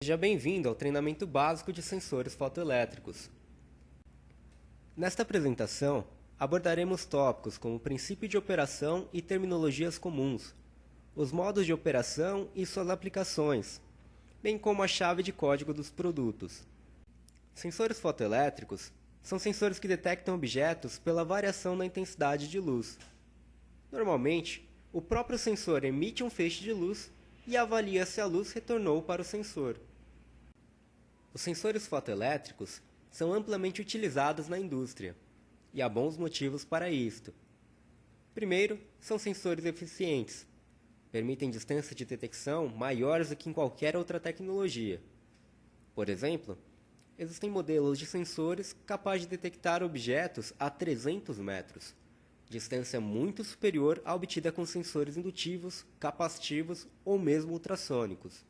Seja bem-vindo ao treinamento básico de sensores fotoelétricos. Nesta apresentação, abordaremos tópicos como princípio de operação e terminologias comuns, os modos de operação e suas aplicações, bem como a chave de código dos produtos. Sensores fotoelétricos são sensores que detectam objetos pela variação na intensidade de luz. Normalmente, o próprio sensor emite um feixe de luz e avalia se a luz retornou para o sensor. Os sensores fotoelétricos são amplamente utilizados na indústria, e há bons motivos para isto. Primeiro, são sensores eficientes. Permitem distâncias de detecção maiores do que em qualquer outra tecnologia. Por exemplo, existem modelos de sensores capazes de detectar objetos a 300 metros, distância muito superior à obtida com sensores indutivos, capacitivos ou mesmo ultrassônicos.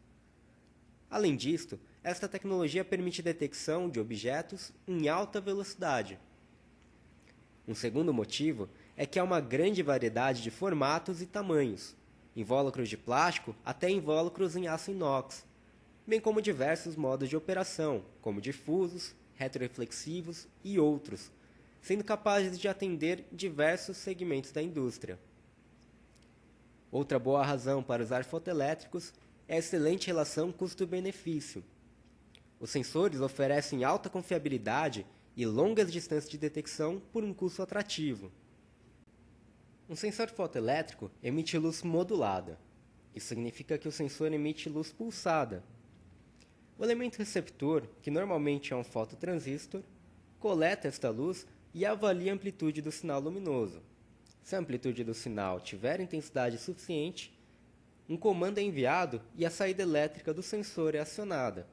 Além disto, esta tecnologia permite detecção de objetos em alta velocidade. Um segundo motivo é que há uma grande variedade de formatos e tamanhos, invólucros de plástico até invólucros em aço inox, bem como diversos modos de operação, como difusos, retroreflexivos e outros, sendo capazes de atender diversos segmentos da indústria. Outra boa razão para usar fotoelétricos é a excelente relação custo-benefício. Os sensores oferecem alta confiabilidade e longas distâncias de detecção por um custo atrativo. Um sensor fotoelétrico emite luz modulada. Isso significa que o sensor emite luz pulsada. O elemento receptor, que normalmente é um fototransistor, coleta esta luz e avalia a amplitude do sinal luminoso. Se a amplitude do sinal tiver intensidade suficiente, um comando é enviado e a saída elétrica do sensor é acionada.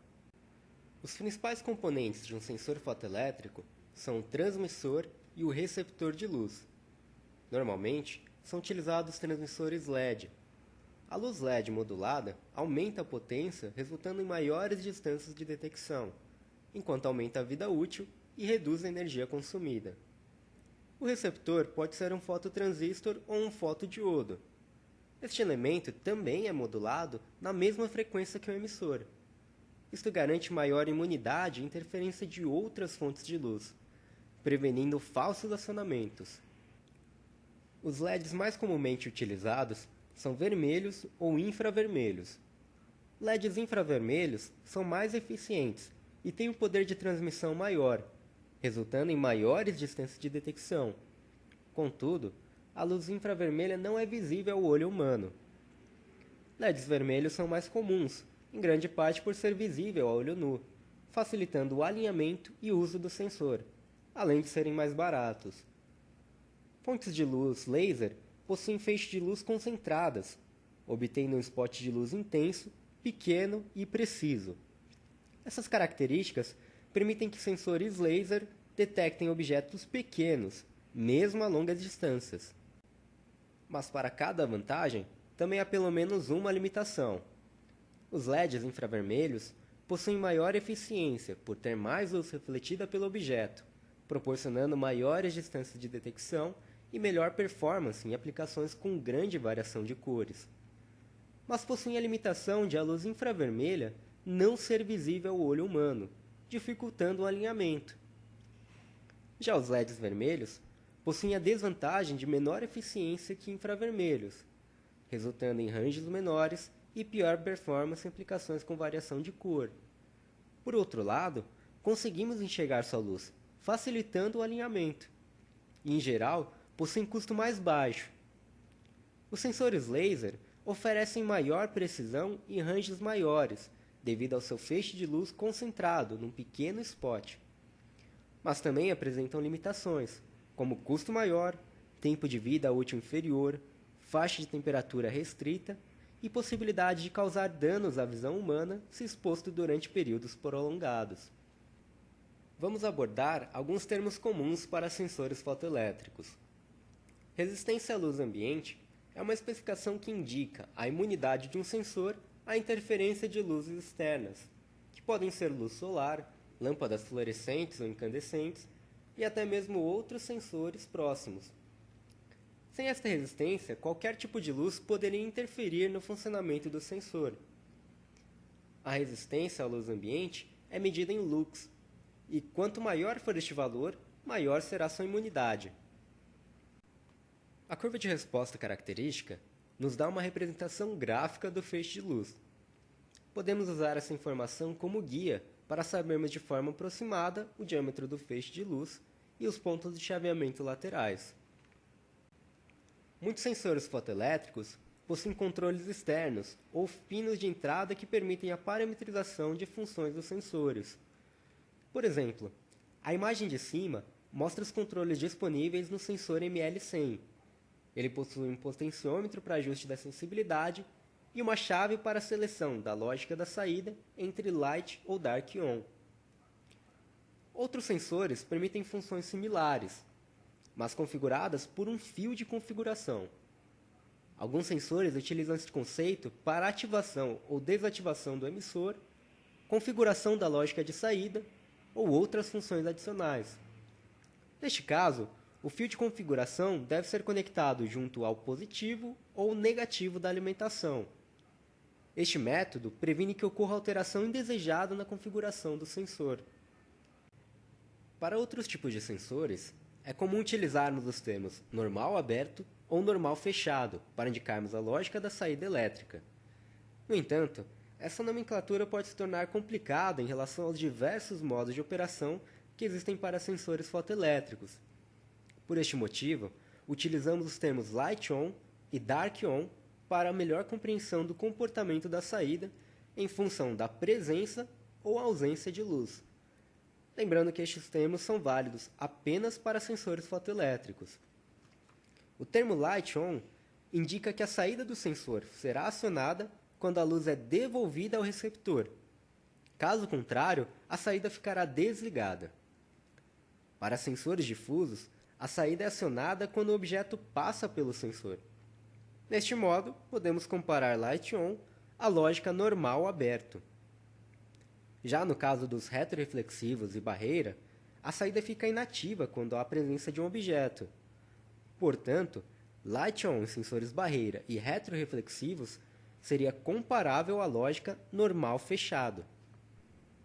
Os principais componentes de um sensor fotoelétrico são o transmissor e o receptor de luz. Normalmente, são utilizados transmissores LED. A luz LED modulada aumenta a potência, resultando em maiores distâncias de detecção, enquanto aumenta a vida útil e reduz a energia consumida. O receptor pode ser um fototransistor ou um fotodiodo. Este elemento também é modulado na mesma frequência que o emissor. Isto garante maior imunidade e interferência de outras fontes de luz, prevenindo falsos acionamentos. Os LEDs mais comumente utilizados são vermelhos ou infravermelhos. LEDs infravermelhos são mais eficientes e têm um poder de transmissão maior, resultando em maiores distâncias de detecção. Contudo, a luz infravermelha não é visível ao olho humano. LEDs vermelhos são mais comuns, em grande parte por ser visível a olho nu, facilitando o alinhamento e uso do sensor, além de serem mais baratos. Fontes de luz laser possuem feixes de luz concentradas, obtendo um spot de luz intenso, pequeno e preciso. Essas características permitem que sensores laser detectem objetos pequenos, mesmo a longas distâncias. Mas para cada vantagem, também há pelo menos uma limitação. Os LEDs infravermelhos possuem maior eficiência por ter mais luz refletida pelo objeto, proporcionando maiores distâncias de detecção e melhor performance em aplicações com grande variação de cores. Mas possuem a limitação de a luz infravermelha não ser visível ao olho humano, dificultando o alinhamento. Já os LEDs vermelhos possuem a desvantagem de menor eficiência que infravermelhos, resultando em rangos menores e pior performance em aplicações com variação de cor. Por outro lado, conseguimos enxergar sua luz, facilitando o alinhamento. E, em geral, possuem custo mais baixo. Os sensores laser oferecem maior precisão e rangos maiores, devido ao seu feixe de luz concentrado num pequeno spot. Mas também apresentam limitações, como custo maior, tempo de vida útil inferior, faixa de temperatura restrita e possibilidade de causar danos à visão humana se exposto durante períodos prolongados. Vamos abordar alguns termos comuns para sensores fotoelétricos. Resistência à luz ambiente é uma especificação que indica a imunidade de um sensor à interferência de luzes externas, que podem ser luz solar, lâmpadas fluorescentes ou incandescentes e até mesmo outros sensores próximos. Sem esta resistência, qualquer tipo de luz poderia interferir no funcionamento do sensor. A resistência à luz ambiente é medida em lux, e quanto maior for este valor, maior será sua imunidade. A curva de resposta característica nos dá uma representação gráfica do feixe de luz. Podemos usar essa informação como guia para sabermos de forma aproximada o diâmetro do feixe de luz e os pontos de chaveamento laterais. Muitos sensores fotoelétricos possuem controles externos ou pinos de entrada que permitem a parametrização de funções dos sensores. Por exemplo, a imagem de cima mostra os controles disponíveis no sensor ML100. Ele possui um potenciômetro para ajuste da sensibilidade e uma chave para a seleção da lógica da saída entre Light ou Dark On. Outros sensores permitem funções similares, mas configuradas por um fio de configuração. Alguns sensores utilizam esse conceito para ativação ou desativação do emissor, configuração da lógica de saída ou outras funções adicionais. Neste caso, o fio de configuração deve ser conectado junto ao positivo ou negativo da alimentação. Este método previne que ocorra alteração indesejada na configuração do sensor. Para outros tipos de sensores, é comum utilizarmos os termos normal aberto ou normal fechado para indicarmos a lógica da saída elétrica. No entanto, essa nomenclatura pode se tornar complicada em relação aos diversos modos de operação que existem para sensores fotoelétricos. Por este motivo, utilizamos os termos Light On e Dark On para a melhor compreensão do comportamento da saída em função da presença ou ausência de luz. Lembrando que estes termos são válidos apenas para sensores fotoelétricos. O termo Light On indica que a saída do sensor será acionada quando a luz é devolvida ao receptor. Caso contrário, a saída ficará desligada. Para sensores difusos, a saída é acionada quando o objeto passa pelo sensor. Deste modo, podemos comparar Light On à lógica normal aberto. Já no caso dos retroreflexivos e barreira, a saída fica inativa quando há a presença de um objeto. Portanto, Light On em sensores barreira e retroreflexivos seria comparável à lógica normal fechado.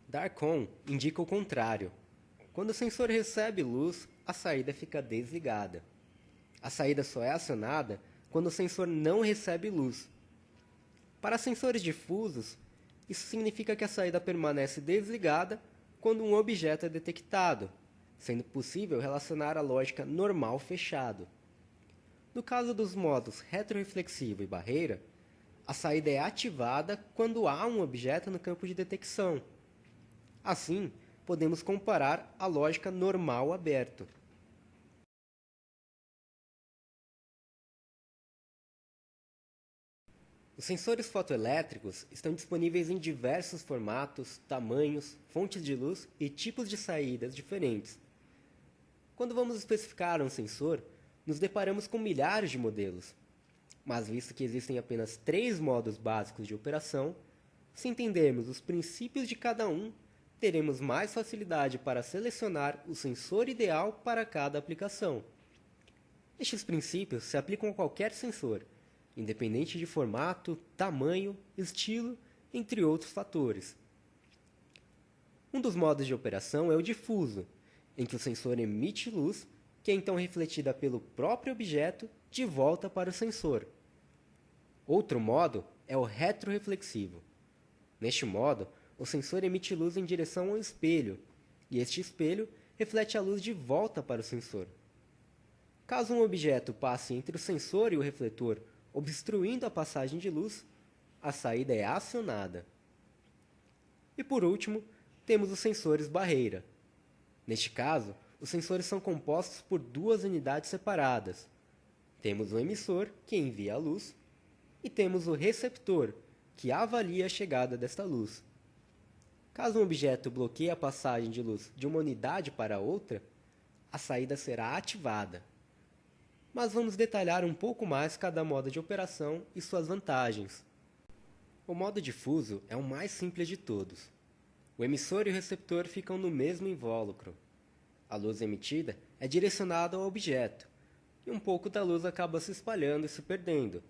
Dark On indica o contrário. Quando o sensor recebe luz, a saída fica desligada. A saída só é acionada quando o sensor não recebe luz. Para sensores difusos, isso significa que a saída permanece desligada quando um objeto é detectado, sendo possível relacionar a lógica normal fechado. No caso dos modos retroreflexivo e barreira, a saída é ativada quando há um objeto no campo de detecção. Assim, podemos comparar a lógica normal aberto. Os sensores fotoelétricos estão disponíveis em diversos formatos, tamanhos, fontes de luz e tipos de saídas diferentes. Quando vamos especificar um sensor, nos deparamos com milhares de modelos. Mas visto que existem apenas 3 modos básicos de operação, se entendermos os princípios de cada um, teremos mais facilidade para selecionar o sensor ideal para cada aplicação. Estes princípios se aplicam a qualquer sensor, independente de formato, tamanho, estilo, entre outros fatores. Um dos modos de operação é o difuso, em que o sensor emite luz, que é então refletida pelo próprio objeto de volta para o sensor. Outro modo é o retroreflexivo. Neste modo, o sensor emite luz em direção ao espelho, e este espelho reflete a luz de volta para o sensor. Caso um objeto passe entre o sensor e o refletor, obstruindo a passagem de luz, a saída é acionada. E por último, temos os sensores barreira. Neste caso, os sensores são compostos por 2 unidades separadas. Temos o emissor, que envia a luz, e temos o receptor, que avalia a chegada desta luz. Caso um objeto bloqueie a passagem de luz de uma unidade para outra, a saída será ativada. Mas vamos detalhar um pouco mais cada modo de operação e suas vantagens. O modo difuso é o mais simples de todos. O emissor e o receptor ficam no mesmo invólucro. A luz emitida é direcionada ao objeto, e um pouco da luz acaba se espalhando e se perdendo,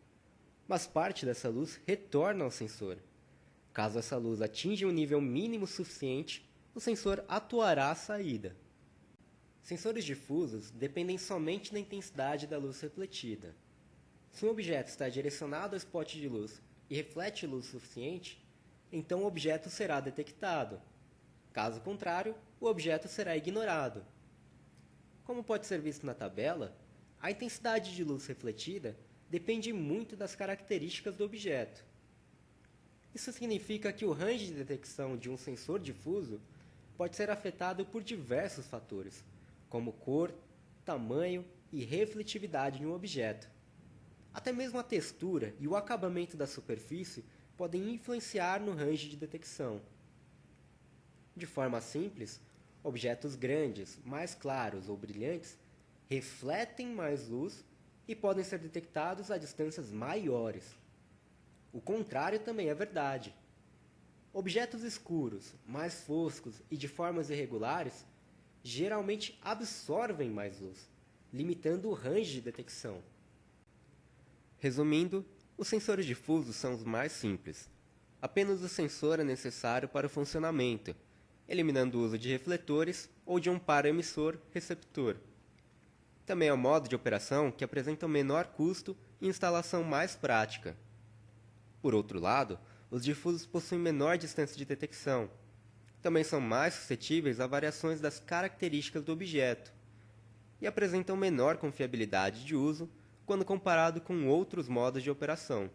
mas parte dessa luz retorna ao sensor. Caso essa luz atinja um nível mínimo suficiente, o sensor atuará à saída. Sensores difusos dependem somente da intensidade da luz refletida. Se um objeto está direcionado ao spot de luz e reflete luz suficiente, então o objeto será detectado. Caso contrário, o objeto será ignorado. Como pode ser visto na tabela, a intensidade de luz refletida depende muito das características do objeto. Isso significa que o range de detecção de um sensor difuso pode ser afetado por diversos fatores, como cor, tamanho e refletividade de um objeto. Até mesmo a textura e o acabamento da superfície podem influenciar no range de detecção. De forma simples, objetos grandes, mais claros ou brilhantes refletem mais luz e podem ser detectados a distâncias maiores. O contrário também é verdade. Objetos escuros, mais foscos e de formas irregulares geralmente absorvem mais luz, limitando o range de detecção. Resumindo, os sensores difusos são os mais simples. Apenas o sensor é necessário para o funcionamento, eliminando o uso de refletores ou de um par emissor-receptor. Também é o modo de operação que apresenta o menor custo e instalação mais prática. Por outro lado, os difusos possuem menor distância de detecção. Também são mais suscetíveis a variações das características do objeto e apresentam menor confiabilidade de uso quando comparado com outros modos de operação.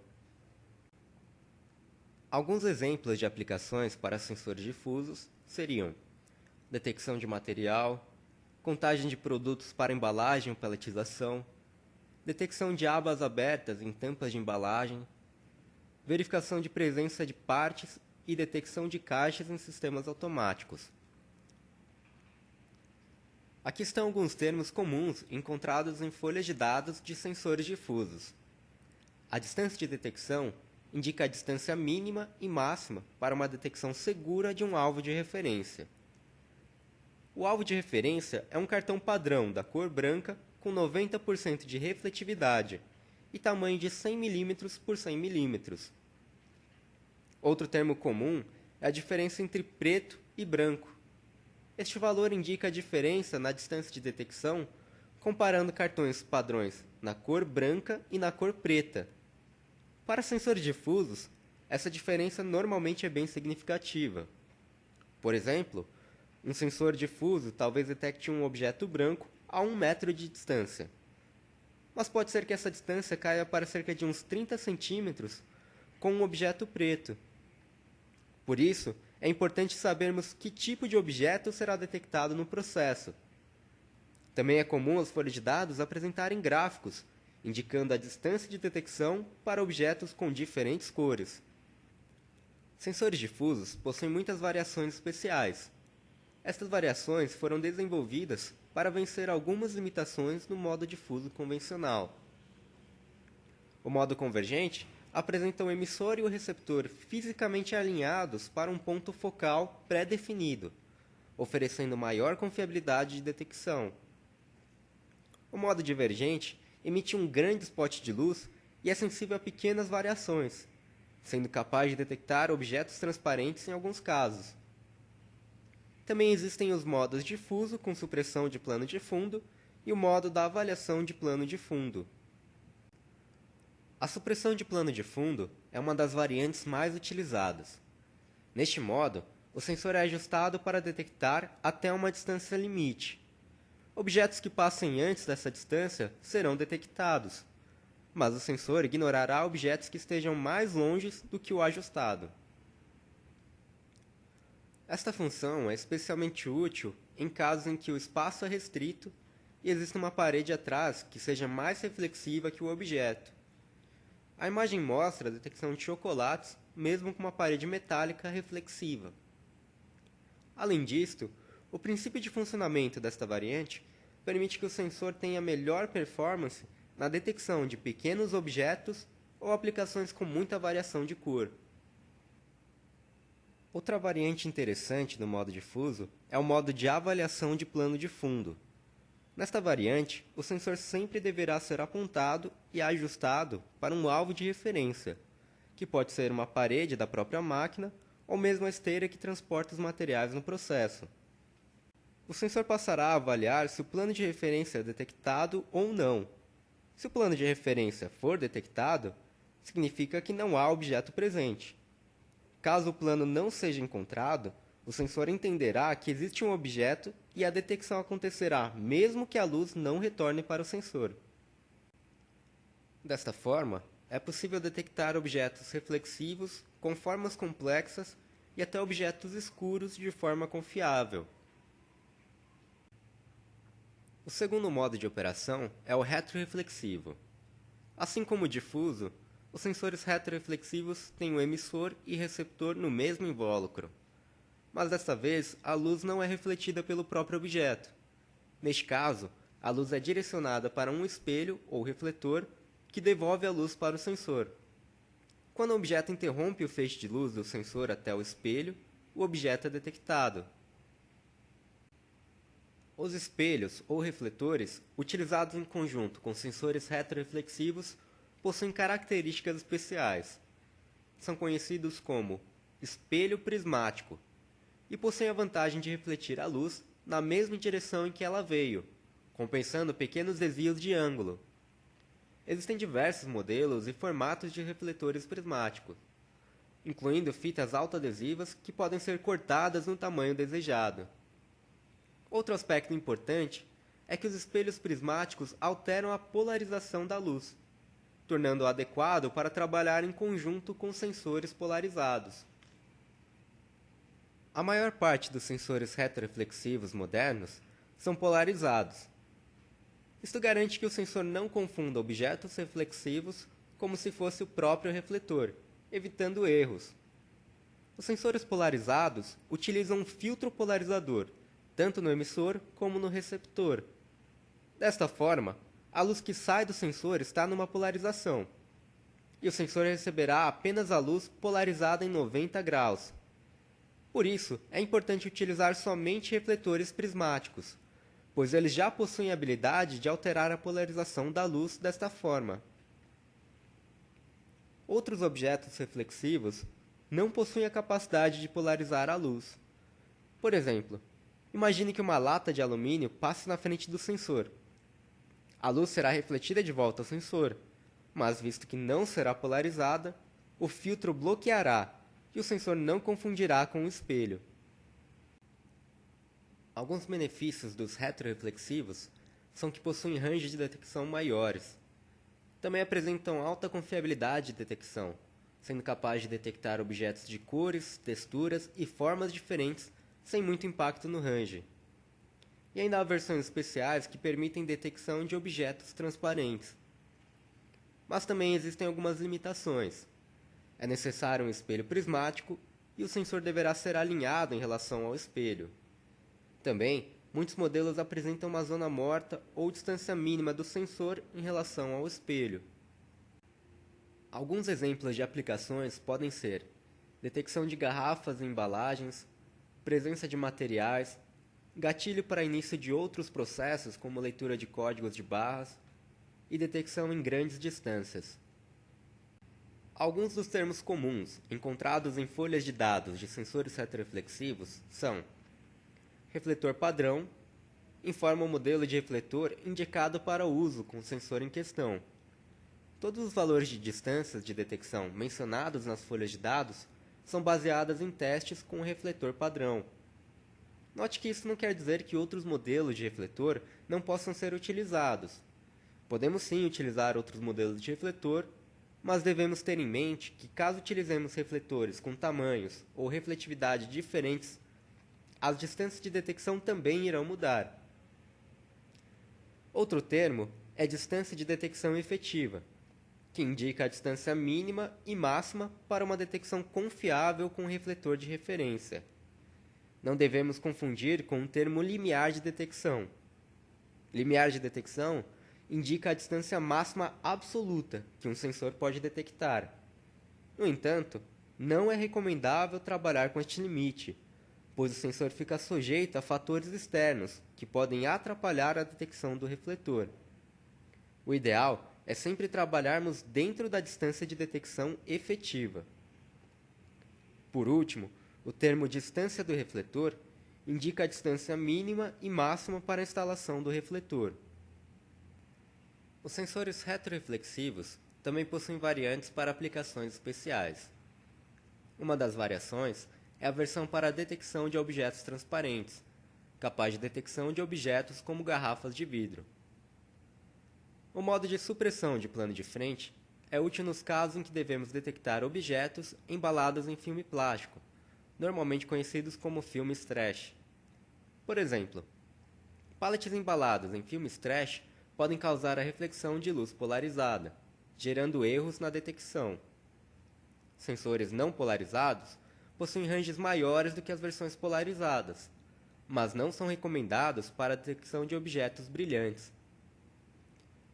Alguns exemplos de aplicações para sensores difusos seriam detecção de material, contagem de produtos para embalagem ou pelletização, detecção de abas abertas em tampas de embalagem, verificação de presença de partes e detecção de caixas em sistemas automáticos. Aqui estão alguns termos comuns encontrados em folhas de dados de sensores difusos. A distância de detecção indica a distância mínima e máxima para uma detecção segura de um alvo de referência. O alvo de referência é um cartão padrão da cor branca com 90% de refletividade e tamanho de 100 mm por 100 mm. Outro termo comum é a diferença entre preto e branco. Este valor indica a diferença na distância de detecção comparando cartões padrões na cor branca e na cor preta. Para sensores difusos, essa diferença normalmente é bem significativa. Por exemplo, um sensor difuso talvez detecte um objeto branco a 1 metro de distância. Mas pode ser que essa distância caia para cerca de uns 30 centímetros com um objeto preto. Por isso, é importante sabermos que tipo de objeto será detectado no processo. Também é comum as folhas de dados apresentarem gráficos, indicando a distância de detecção para objetos com diferentes cores. Sensores difusos possuem muitas variações especiais. Estas variações foram desenvolvidas para vencer algumas limitações no modo difuso convencional. O modo convergente apresenta o emissor e o receptor fisicamente alinhados para um ponto focal pré-definido, oferecendo maior confiabilidade de detecção. O modo divergente emite um grande spot de luz e é sensível a pequenas variações, sendo capaz de detectar objetos transparentes em alguns casos. Também existem os modos difuso com supressão de plano de fundo e o modo da avaliação de plano de fundo. A supressão de plano de fundo é uma das variantes mais utilizadas. Neste modo, o sensor é ajustado para detectar até uma distância limite. Objetos que passem antes dessa distância serão detectados, mas o sensor ignorará objetos que estejam mais longe do que o ajustado. Esta função é especialmente útil em casos em que o espaço é restrito e existe uma parede atrás que seja mais reflexiva que o objeto. A imagem mostra a detecção de chocolates, mesmo com uma parede metálica reflexiva. Além disto, o princípio de funcionamento desta variante permite que o sensor tenha melhor performance na detecção de pequenos objetos ou aplicações com muita variação de cor. Outra variante interessante do modo difuso é o modo de avaliação de plano de fundo. Nesta variante, o sensor sempre deverá ser apontado e ajustado para um alvo de referência, que que pode ser uma parede da própria máquina ou mesmo a esteira que transporta os materiais no processo. O sensor passará a avaliar se o plano de referência é detectado ou não. Se o plano de referência for detectado, significa que não há objeto presente. Caso o plano não seja encontrado, o sensor entenderá que existe um objeto e a detecção acontecerá mesmo que a luz não retorne para o sensor. Desta forma, é possível detectar objetos reflexivos com formas complexas e até objetos escuros de forma confiável. O segundo modo de operação é o retroreflexivo. Assim como o difuso, os sensores retroreflexivos têm um emissor e receptor no mesmo invólucro. Mas desta vez, a luz não é refletida pelo próprio objeto. Neste caso, a luz é direcionada para um espelho ou refletor que devolve a luz para o sensor. Quando o objeto interrompe o feixe de luz do sensor até o espelho, o objeto é detectado. Os espelhos ou refletores, utilizados em conjunto com sensores retroreflexivos, possuem características especiais. São conhecidos como espelho prismático e possuem a vantagem de refletir a luz na mesma direção em que ela veio, compensando pequenos desvios de ângulo. Existem diversos modelos e formatos de refletores prismáticos, incluindo fitas autoadesivas que podem ser cortadas no tamanho desejado. Outro aspecto importante é que os espelhos prismáticos alteram a polarização da luz, tornando-o adequado para trabalhar em conjunto com sensores polarizados. A maior parte dos sensores retroreflexivos modernos são polarizados. Isto garante que o sensor não confunda objetos reflexivos como se fosse o próprio refletor, evitando erros. Os sensores polarizados utilizam um filtro polarizador, tanto no emissor como no receptor. Desta forma, a luz que sai do sensor está numa polarização, e o sensor receberá apenas a luz polarizada em 90 graus. Por isso, é importante utilizar somente refletores prismáticos, pois eles já possuem a habilidade de alterar a polarização da luz desta forma. Outros objetos reflexivos não possuem a capacidade de polarizar a luz. Por exemplo, imagine que uma lata de alumínio passe na frente do sensor. A luz será refletida de volta ao sensor, mas visto que não será polarizada, o filtro bloqueará e o sensor não confundirá com o espelho. Alguns benefícios dos retroreflexivos são que possuem rangos de detecção maiores. Também apresentam alta confiabilidade de detecção, sendo capazes de detectar objetos de cores, texturas e formas diferentes sem muito impacto no range. E ainda há versões especiais que permitem detecção de objetos transparentes. Mas também existem algumas limitações. É necessário um espelho prismático e o sensor deverá ser alinhado em relação ao espelho. Também, muitos modelos apresentam uma zona morta ou distância mínima do sensor em relação ao espelho. Alguns exemplos de aplicações podem ser detecção de garrafas e embalagens, presença de materiais, gatilho para início de outros processos como leitura de códigos de barras e detecção em grandes distâncias. Alguns dos termos comuns encontrados em folhas de dados de sensores retroreflexivos são: refletor padrão, informa o modelo de refletor indicado para o uso com o sensor em questão. Todos os valores de distâncias de detecção mencionados nas folhas de dados são baseadas em testes com o refletor padrão. Note que isso não quer dizer que outros modelos de refletor não possam ser utilizados. Podemos sim utilizar outros modelos de refletor, mas devemos ter em mente que caso utilizemos refletores com tamanhos ou refletividade diferentes, as distâncias de detecção também irão mudar. Outro termo é distância de detecção efetiva, que indica a distância mínima e máxima para uma detecção confiável com o refletor de referência. Não devemos confundir com o termo limiar de detecção. Limiar de detecção indica a distância máxima absoluta que um sensor pode detectar. No entanto, não é recomendável trabalhar com este limite, pois o sensor fica sujeito a fatores externos que podem atrapalhar a detecção do refletor. O ideal é sempre trabalharmos dentro da distância de detecção efetiva. Por último, o termo distância do refletor indica a distância mínima e máxima para a instalação do refletor. Os sensores retroreflexivos também possuem variantes para aplicações especiais. Uma das variações é a versão para a detecção de objetos transparentes, capaz de detecção de objetos como garrafas de vidro. O modo de supressão de plano de frente é útil nos casos em que devemos detectar objetos embalados em filme plástico, normalmente conhecidos como filmes trash. Por exemplo, pallets embalados em filmes trash podem causar a reflexão de luz polarizada, gerando erros na detecção. Sensores não polarizados possuem ranges maiores do que as versões polarizadas, mas não são recomendados para a detecção de objetos brilhantes.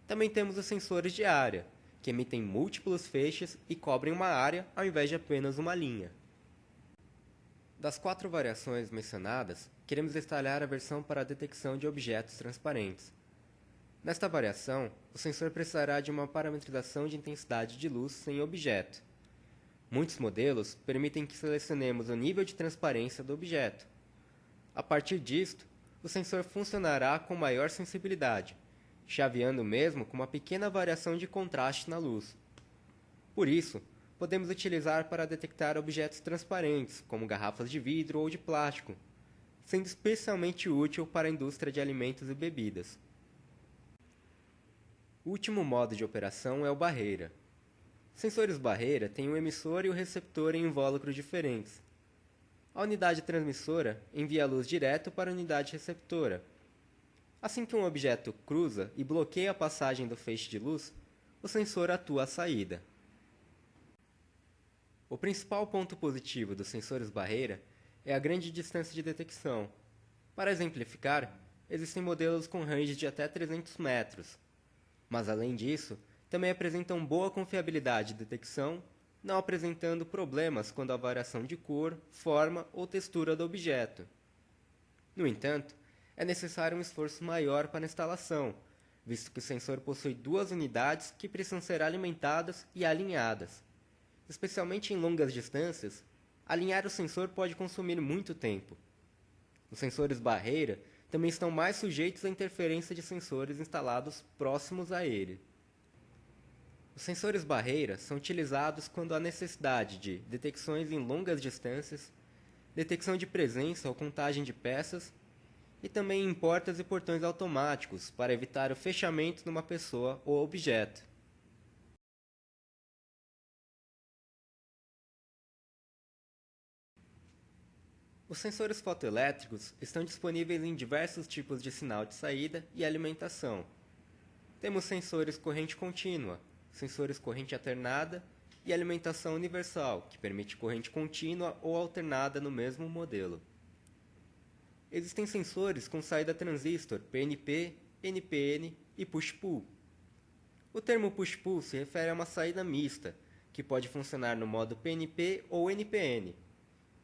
Também temos os sensores de área, que emitem múltiplos feixes e cobrem uma área ao invés de apenas uma linha. Das 4 variações mencionadas, queremos detalhar a versão para a detecção de objetos transparentes. Nesta variação, o sensor precisará de uma parametrização de intensidade de luz sem objeto. Muitos modelos permitem que selecionemos o nível de transparência do objeto. A partir disto, o sensor funcionará com maior sensibilidade, chaveando mesmo com uma pequena variação de contraste na luz. Por isso, podemos utilizar para detectar objetos transparentes, como garrafas de vidro ou de plástico, sendo especialmente útil para a indústria de alimentos e bebidas. O último modo de operação é o barreira. Sensores barreira têm o emissor e o receptor em invólucros diferentes. A unidade transmissora envia a luz direto para a unidade receptora. Assim que um objeto cruza e bloqueia a passagem do feixe de luz, o sensor atua à saída. O principal ponto positivo dos sensores barreira é a grande distância de detecção. Para exemplificar, existem modelos com range de até 300 metros. Mas além disso, também apresentam boa confiabilidade de detecção, não apresentando problemas quando há variação de cor, forma ou textura do objeto. No entanto, é necessário um esforço maior para a instalação, visto que o sensor possui 2 unidades que precisam ser alimentadas e alinhadas. Especialmente em longas distâncias, alinhar o sensor pode consumir muito tempo. Os sensores barreira também estão mais sujeitos à interferência de sensores instalados próximos a ele. Os sensores barreira são utilizados quando há necessidade de detecções em longas distâncias, detecção de presença ou contagem de peças, e também em portas e portões automáticos para evitar o fechamento de uma pessoa ou objeto. Os sensores fotoelétricos estão disponíveis em diversos tipos de sinal de saída e alimentação. Temos sensores corrente contínua, sensores corrente alternada e alimentação universal, que permite corrente contínua ou alternada no mesmo modelo. Existem sensores com saída transistor PNP, NPN e push-pull. O termo push-pull se refere a uma saída mista, que pode funcionar no modo PNP ou NPN,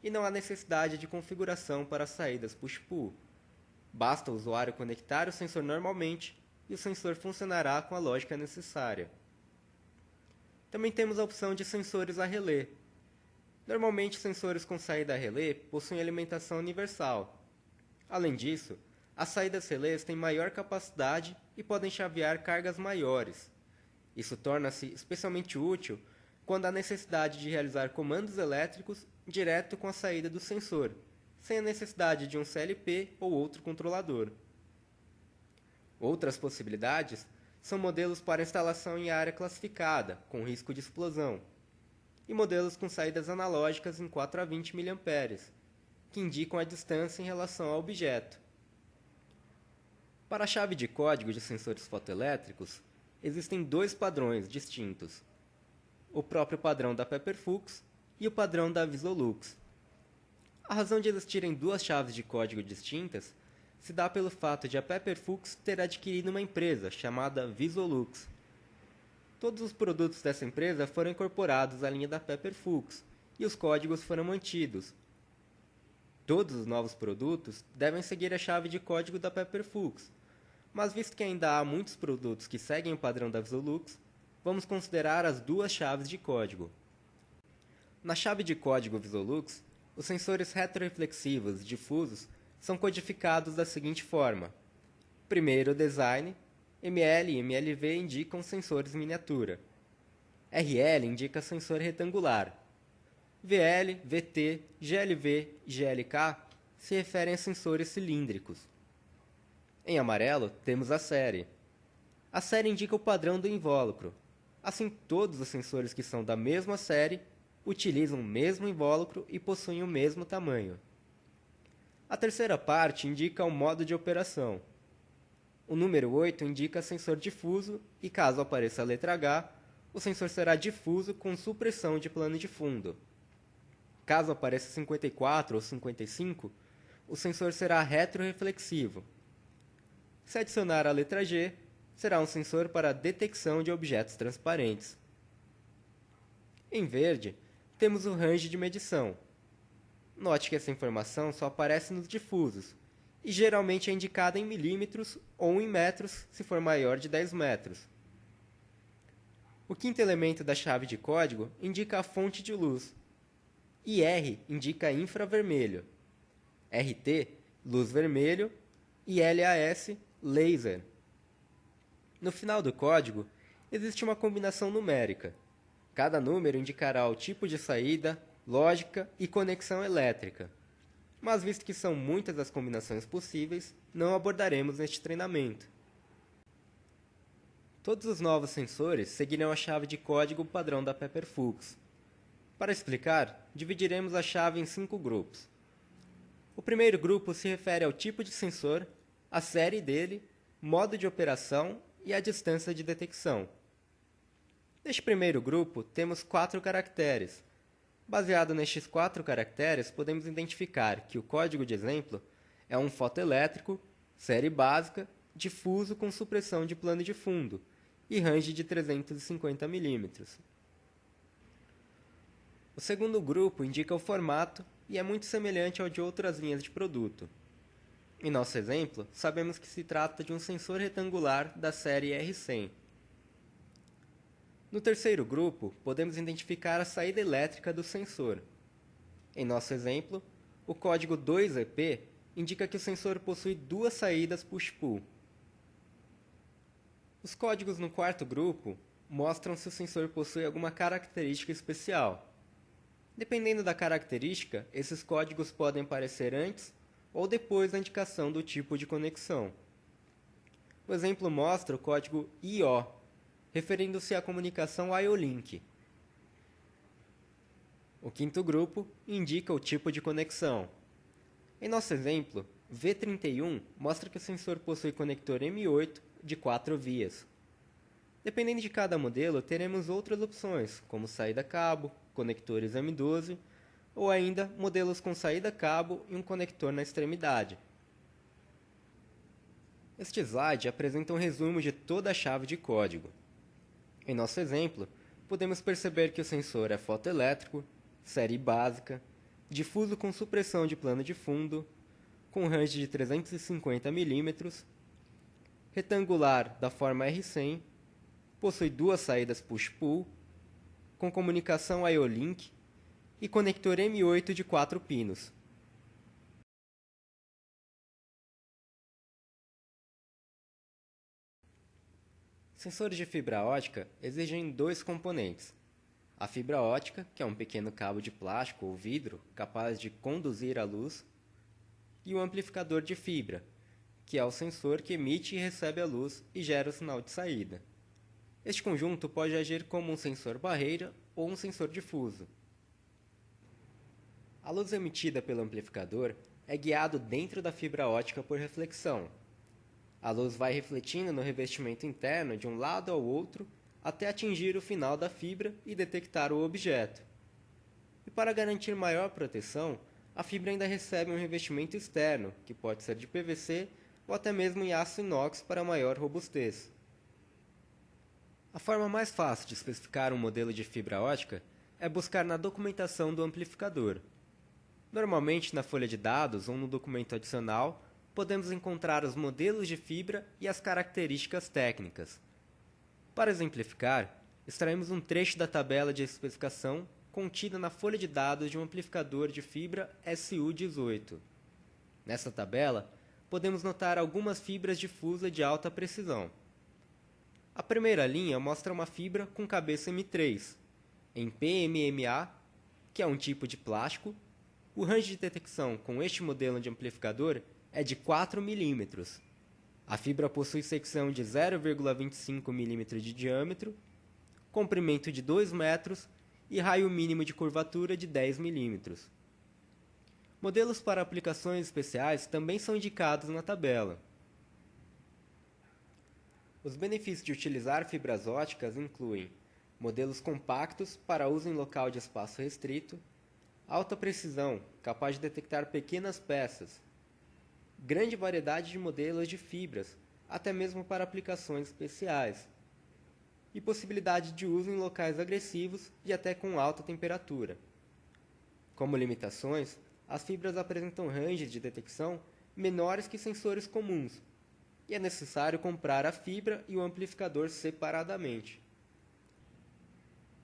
e não há necessidade de configuração para as saídas push-pull. Basta o usuário conectar o sensor normalmente e o sensor funcionará com a lógica necessária. Também temos a opção de sensores a relé. Normalmente, sensores com saída a relé possuem alimentação universal. Além disso, as saídas relés têm maior capacidade e podem chavear cargas maiores. Isso torna-se especialmente útil quando há necessidade de realizar comandos elétricos direto com a saída do sensor, sem a necessidade de um CLP ou outro controlador. Outras possibilidades são modelos para instalação em área classificada, com risco de explosão, e modelos com saídas analógicas em 4 a 20 mA, que indicam a distância em relação ao objeto. Para a chave de código de sensores fotoelétricos, existem 2 padrões distintos: o próprio padrão da Pepperfuchs e o padrão da Visolux. A razão de existirem 2 chaves de código distintas se dá pelo fato de a Pepperfuchs ter adquirido uma empresa chamada Visolux. Todos os produtos dessa empresa foram incorporados à linha da Pepperfuchs e os códigos foram mantidos. Todos os novos produtos devem seguir a chave de código da Pepperfuchs, mas visto que ainda há muitos produtos que seguem o padrão da VisualLux, vamos considerar as duas chaves de código. Na chave de código VisualLux, os sensores retroreflexivos e difusos são codificados da seguinte forma. Primeiro o design, ML e MLV indicam sensores miniatura. RL indica sensor retangular. VL, VT, GLV e GLK se referem a sensores cilíndricos. Em amarelo, temos a série. A série indica o padrão do invólucro. Assim, todos os sensores que são da mesma série utilizam o mesmo invólucro e possuem o mesmo tamanho. A terceira parte indica o modo de operação. O número 8 indica sensor difuso e, caso apareça a letra H, o sensor será difuso com supressão de plano de fundo. Caso apareça 54 ou 55, o sensor será retroreflexivo. Se adicionar a letra G, será um sensor para detecção de objetos transparentes. Em verde, temos o range de medição. Note que essa informação só aparece nos difusos, e geralmente é indicada em milímetros ou em metros se for maior de 10 metros. O quinto elemento da chave de código indica a fonte de luz. IR indica infravermelho, RT, luz vermelho, e LAS, laser. No final do código, existe uma combinação numérica. Cada número indicará o tipo de saída, lógica e conexão elétrica. Mas visto que são muitas as combinações possíveis, não abordaremos neste treinamento. Todos os novos sensores seguirão a chave de código padrão da Pepperfuchs. Para explicar, dividiremos a chave em 5 grupos. O primeiro grupo se refere ao tipo de sensor, a série dele, modo de operação e a distância de detecção. Neste primeiro grupo, temos 4 caracteres. Baseado nestes 4 caracteres, podemos identificar que o código de exemplo é um fotoelétrico, série básica, difuso com supressão de plano de fundo e range de 350 mm. O segundo grupo indica o formato e é muito semelhante ao de outras linhas de produto. Em nosso exemplo, sabemos que se trata de um sensor retangular da série R100. No terceiro grupo, podemos identificar a saída elétrica do sensor. Em nosso exemplo, o código 2EP indica que o sensor possui 2 saídas push-pull. Os códigos no quarto grupo mostram se o sensor possui alguma característica especial. Dependendo da característica, esses códigos podem aparecer antes ou depois da indicação do tipo de conexão. O exemplo mostra o código IO, referindo-se à comunicação IO-Link. O quinto grupo indica o tipo de conexão. Em nosso exemplo, V31 mostra que o sensor possui conector M8 de 4 vias. Dependendo de cada modelo, teremos outras opções, como saída cabo, conectores M12, ou ainda modelos com saída cabo e um conector na extremidade. Este slide apresenta um resumo de toda a chave de código. Em nosso exemplo, podemos perceber que o sensor é fotoelétrico, série básica, difuso com supressão de plano de fundo, com range de 350 mm, retangular da forma R100, possui 2 saídas push-pull, com comunicação IO-Link e conector M8 de 4 pinos. Sensores de fibra ótica exigem 2 componentes. A fibra ótica, que é um pequeno cabo de plástico ou vidro capaz de conduzir a luz, e o amplificador de fibra, que é o sensor que emite e recebe a luz e gera o sinal de saída. Este conjunto pode agir como um sensor barreira ou um sensor difuso. A luz emitida pelo amplificador é guiada dentro da fibra ótica por reflexão. A luz vai refletindo no revestimento interno de um lado ao outro até atingir o final da fibra e detectar o objeto. E para garantir maior proteção, a fibra ainda recebe um revestimento externo, que pode ser de PVC ou até mesmo em aço inox para maior robustez. A forma mais fácil de especificar um modelo de fibra ótica é buscar na documentação do amplificador. Normalmente na folha de dados ou no documento adicional, podemos encontrar os modelos de fibra e as características técnicas. Para exemplificar, extraímos um trecho da tabela de especificação contida na folha de dados de um amplificador de fibra SU18. Nessa tabela, podemos notar algumas fibras difusa de alta precisão. A primeira linha mostra uma fibra com cabeça M3, em PMMA, que é um tipo de plástico. O range de detecção com este modelo de amplificador é de 4 mm. A fibra possui secção de 0,25 mm de diâmetro, comprimento de 2 metros e raio mínimo de curvatura de 10 mm. Modelos para aplicações especiais também são indicados na tabela. Os benefícios de utilizar fibras óticas incluem modelos compactos para uso em local de espaço restrito, alta precisão, capaz de detectar pequenas peças, grande variedade de modelos de fibras, até mesmo para aplicações especiais, e possibilidade de uso em locais agressivos e até com alta temperatura. Como limitações, as fibras apresentam ranges de detecção menores que sensores comuns, e é necessário comprar a fibra e o amplificador separadamente.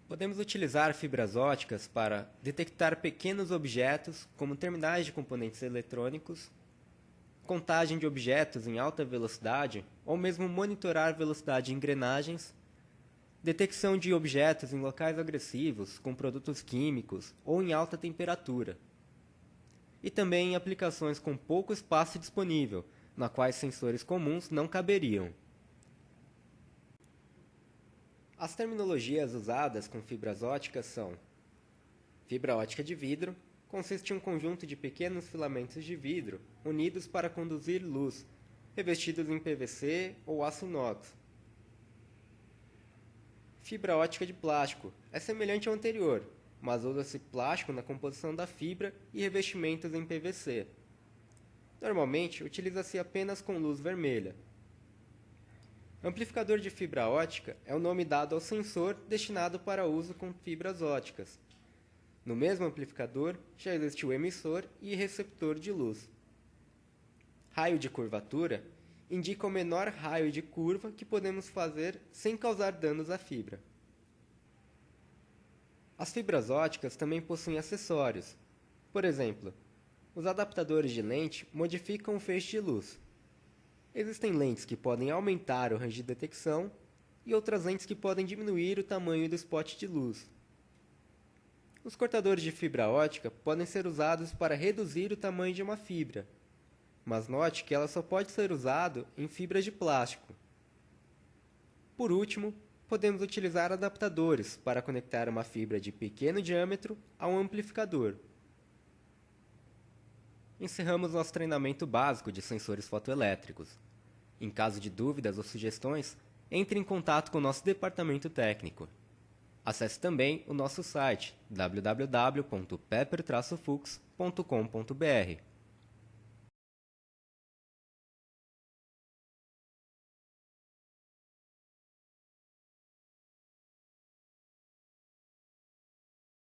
Podemos utilizar fibras óticas para detectar pequenos objetos, como terminais de componentes eletrônicos, contagem de objetos em alta velocidade, ou mesmo monitorar velocidade de engrenagens, detecção de objetos em locais agressivos, com produtos químicos ou em alta temperatura, e também em aplicações com pouco espaço disponível, na quais sensores comuns não caberiam. As terminologias usadas com fibras óticas são: fibra ótica de vidro, consiste em um conjunto de pequenos filamentos de vidro unidos para conduzir luz, revestidos em PVC ou aço inox. Fibra ótica de plástico é semelhante ao anterior, mas usa-se plástico na composição da fibra e revestimentos em PVC. Normalmente, utiliza-se apenas com luz vermelha. Amplificador de fibra ótica é o nome dado ao sensor destinado para uso com fibras óticas. No mesmo amplificador, já existe o emissor e receptor de luz. Raio de curvatura indica o menor raio de curva que podemos fazer sem causar danos à fibra. As fibras óticas também possuem acessórios. Por exemplo, os adaptadores de lente modificam o feixe de luz. Existem lentes que podem aumentar o range de detecção e outras lentes que podem diminuir o tamanho do spot de luz. Os cortadores de fibra ótica podem ser usados para reduzir o tamanho de uma fibra, mas note que ela só pode ser usada em fibras de plástico. Por último, podemos utilizar adaptadores para conectar uma fibra de pequeno diâmetro a um amplificador. Encerramos nosso treinamento básico de sensores fotoelétricos. Em caso de dúvidas ou sugestões, entre em contato com o nosso departamento técnico. Acesse também o nosso site www.pepper-fux.com.br.